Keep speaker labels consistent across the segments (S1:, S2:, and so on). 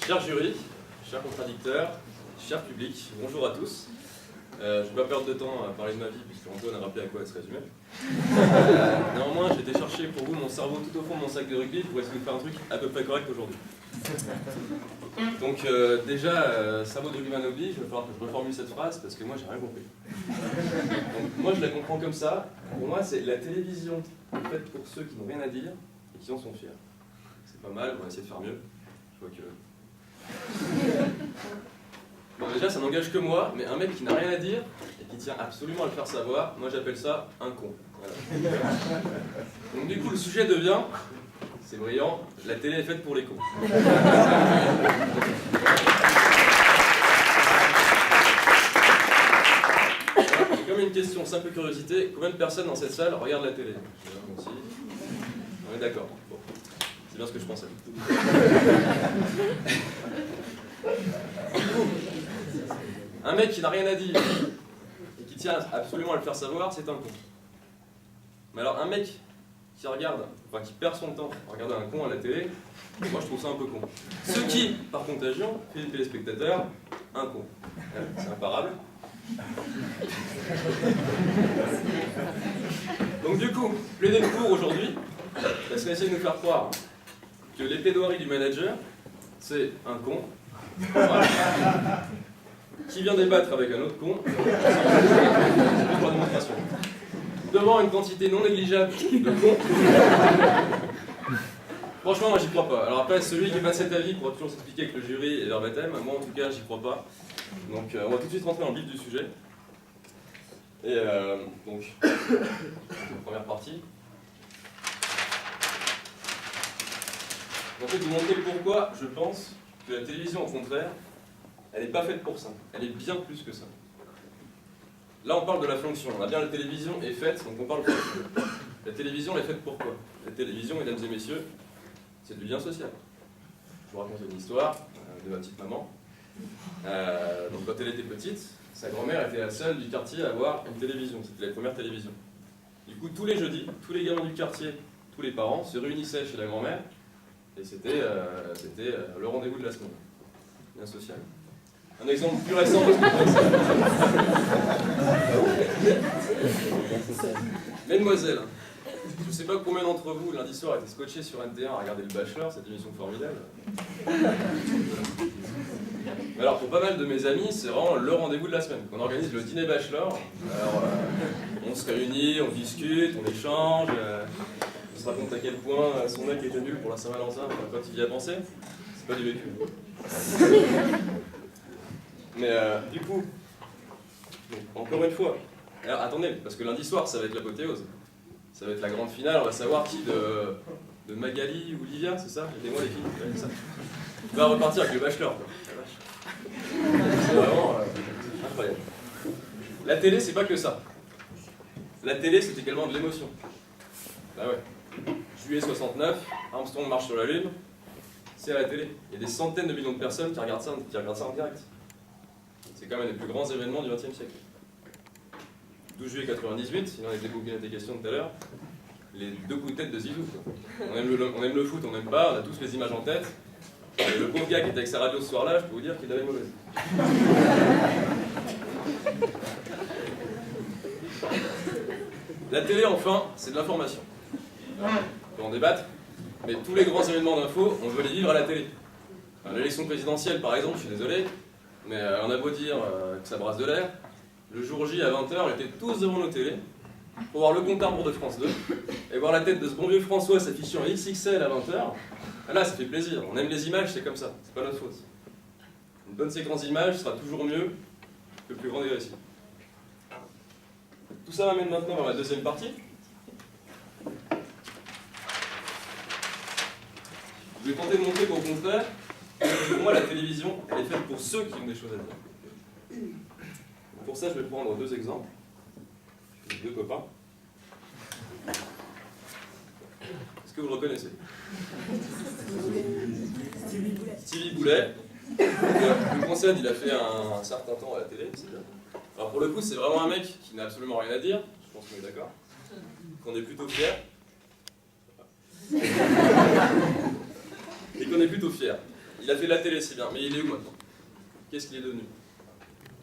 S1: Cher jury, chers contradicteurs, cher public, bonjour à tous. Je ne vais pas perdre de temps à parler de ma vie, puisque Antoine a rappelé à quoi elle se résumait. Néanmoins, j'ai été chercher pour vous mon cerveau tout au fond de mon sac de rugby pour essayer de faire un truc à peu près correct aujourd'hui. Donc déjà, cerveau de rugbyman oblige, il va falloir que je reformule cette phrase parce que moi j'ai rien compris. Donc moi je la comprends comme ça. Pour moi c'est la télévision faite pour ceux qui n'ont rien à dire et qui en sont fiers. C'est pas mal, on va essayer de faire mieux. Je vois que... Bon déjà ça n'engage que moi, mais un mec qui n'a rien à dire et qui tient absolument à le faire savoir, moi j'appelle ça un con. Voilà. Donc du coup le sujet devient, c'est brillant, la télé est faite pour les cons. Comme une question, simple curiosité, combien de personnes dans cette salle regardent la télé? Aussi. On est d'accord. Bon. C'est bien ce que je pensais. Un mec qui n'a rien à dire et qui tient absolument à le faire savoir, c'est un con. Mais alors un mec qui regarde, enfin qui perd son temps à regarder un con à la télé, moi je trouve ça un peu con. Ce qui, par contagion, fait des téléspectateurs un con. C'est imparable. Donc du coup, plaider le pour aujourd'hui, parce qu'on essaie de nous faire croire que les plaidoiries du manager, c'est un con. Voilà. Qui vient débattre avec un autre con, pour la démonstration. Devant une quantité non négligeable de cons. Franchement, moi j'y crois pas. Alors après, celui qui passe cet avis pourra toujours s'expliquer avec le jury et leur baptême. Moi en tout cas, j'y crois pas. Donc on va tout de suite rentrer dans le vif du sujet. Et donc, première partie. En fait, vous montrer pourquoi je pense que la télévision, au contraire, elle n'est pas faite pour ça. Elle est bien plus que ça. Là, on parle de la fonction. On a bien la télévision est faite, donc on parle de fonction. La télévision est faite pour quoi? La télévision, mesdames et messieurs, c'est du lien social. Je vous raconte une histoire de ma petite maman. Donc quand elle était petite, sa grand-mère était la seule du quartier à avoir une télévision. C'était la première télévision. Du coup, tous les jeudis, tous les gamins du quartier, tous les parents se réunissaient chez la grand-mère et c'était le rendez-vous de la semaine. Lien social. Un exemple plus récent de ce que ça. Mesdemoiselles, je ne sais pas combien d'entre vous, lundi soir, étaient scotchés sur NT1 à regarder le Bachelor, cette émission formidable. Mais alors, pour pas mal de mes amis, c'est vraiment le rendez-vous de la semaine. On organise le dîner Bachelor. Alors, on se réunit, on discute, on échange. On se raconte à quel point son mec était nul pour la Saint-Valentin. Quand il y a pensé, c'est pas du vécu. Mais du coup, encore une fois, alors, attendez, parce que lundi soir, ça va être l'apothéose. Ça va être la grande finale, on va savoir qui de Magali ou Olivia, c'est ça? Aidez-moi les filles, c'est ça. On va repartir avec le Bachelor. C'est vraiment incroyable. La télé, c'est pas que ça. La télé, c'est également de l'émotion. Bah ouais. Juillet 69, Armstrong marche sur la Lune, c'est à la télé. Il y a des centaines de millions de personnes qui regardent ça en direct. C'est quand même un des plus grands événements du XXe siècle. 12 juillet 98, il en était beaucoup des questions tout à l'heure, les deux coups de tête de Zizou. On aime le foot, on n'aime pas, on a tous les images en tête. Et le pauvre gars qui était avec sa radio ce soir-là, je peux vous dire qu'il avait mauvaise. La télé, enfin, c'est de l'information. On peut en débattre, mais tous les grands événements d'info, on veut les vivre à la télé. L'élection présidentielle, par exemple, je suis désolé, mais on a beau dire que ça brasse de l'air, le jour J à 20h, on était tous devant nos télés pour voir le compte à rebours de France 2 et voir la tête de ce bon vieux François s'afficher en XXL à 20h. Là, ça fait plaisir. On aime les images, c'est comme ça. C'est pas notre faute. Une bonne séquence d'images sera toujours mieux que le plus grand des récits. Tout ça m'amène maintenant vers la deuxième partie. Je vais tenter de montrer qu'au contraire, pour moi, la télévision, elle est faite pour ceux qui ont des choses à dire. Pour ça, je vais prendre deux exemples. Deux copains. Est-ce que vous le reconnaissez? Stevie Boulet. Le concert, il a fait un certain temps à la télé, c'est bien. Alors, pour le coup, c'est vraiment un mec qui n'a absolument rien à dire, je pense qu'on est d'accord, qu'on est plutôt fier. Et qu'on est plutôt fier. Il a fait de la télé, c'est bien, mais il est où maintenant? Qu'est-ce qu'il est devenu?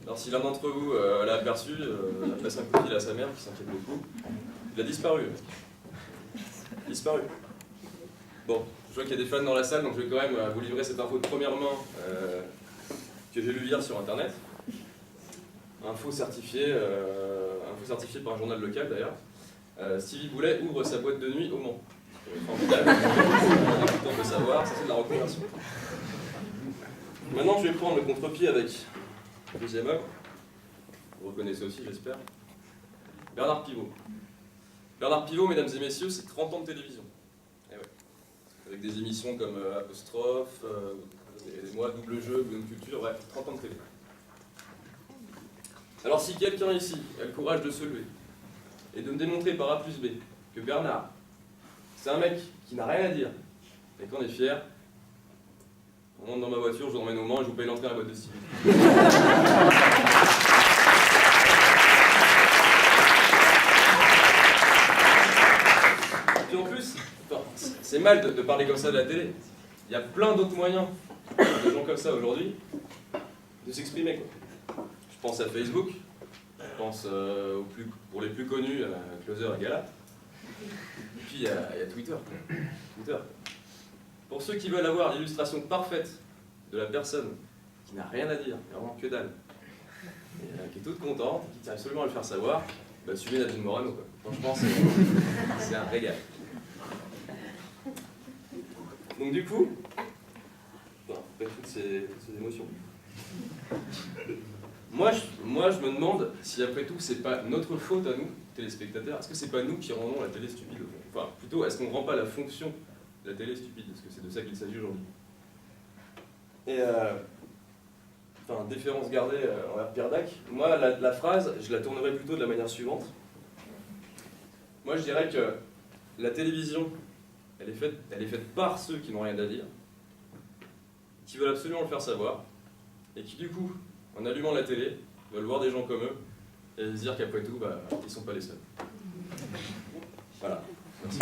S1: Alors si l'un d'entre vous l'a aperçu, il a passé un coup de fil à sa mère qui s'inquiète beaucoup, il a disparu, le mec. Disparu. Bon, je vois qu'il y a des fans dans la salle, donc je vais quand même vous livrer cette info de première main que j'ai lu hier sur internet. Info certifiée par un journal local d'ailleurs. Stevie Boulet ouvre sa boîte de nuit au Mans. Formidable. On a tout le temps de savoir, ça c'est de la reconversion. Maintenant je vais prendre le contre-pied avec le deuxième homme. Vous reconnaissez aussi, j'espère. Bernard Pivot. Bernard Pivot, mesdames et messieurs, c'est 30 ans de télévision. Et ouais. Avec des émissions comme Apostrophe, moi, Double Jeu, Bonne Culture, bref, 30 ans de télé. Alors si quelqu'un ici a le courage de se lever et de me démontrer par A plus B que Bernard, c'est un mec qui n'a rien à dire, et qu'on est fier, on monte dans ma voiture, je vous emmène au Mans et je vous paye l'entrée à la boîte de Stevie. Puis en plus, c'est mal de parler comme ça de la télé. Il y a plein d'autres moyens de gens comme ça aujourd'hui de s'exprimer. Je pense à Facebook, je pense pour les plus connus, à Closer et Gala. Et puis il y a Twitter. Pour ceux qui veulent avoir l'illustration parfaite de la personne qui n'a rien à dire, vraiment que dalle, et qui est toute contente, qui tient absolument à le faire savoir, bah, suivez Nadine Morano, quoi. Franchement, c'est un régal. Donc du coup, après toutes ces émotions, moi je me demande si après tout c'est pas notre faute à nous, téléspectateurs, est-ce que c'est pas nous qui rendons la télé stupide? Enfin plutôt, est-ce qu'on rend pas la fonction de la télé stupide? Parce que c'est de ça qu'il s'agit aujourd'hui. Et enfin, déférence gardée envers Pierre Dac, moi la phrase, je la tournerai plutôt de la manière suivante. Moi je dirais que la télévision, elle est faite par ceux qui n'ont rien à dire, qui veulent absolument le faire savoir, et qui du coup, en allumant la télé, veulent voir des gens comme eux, et se dire qu'après tout, bah, ils ne sont pas les seuls. Voilà. Merci.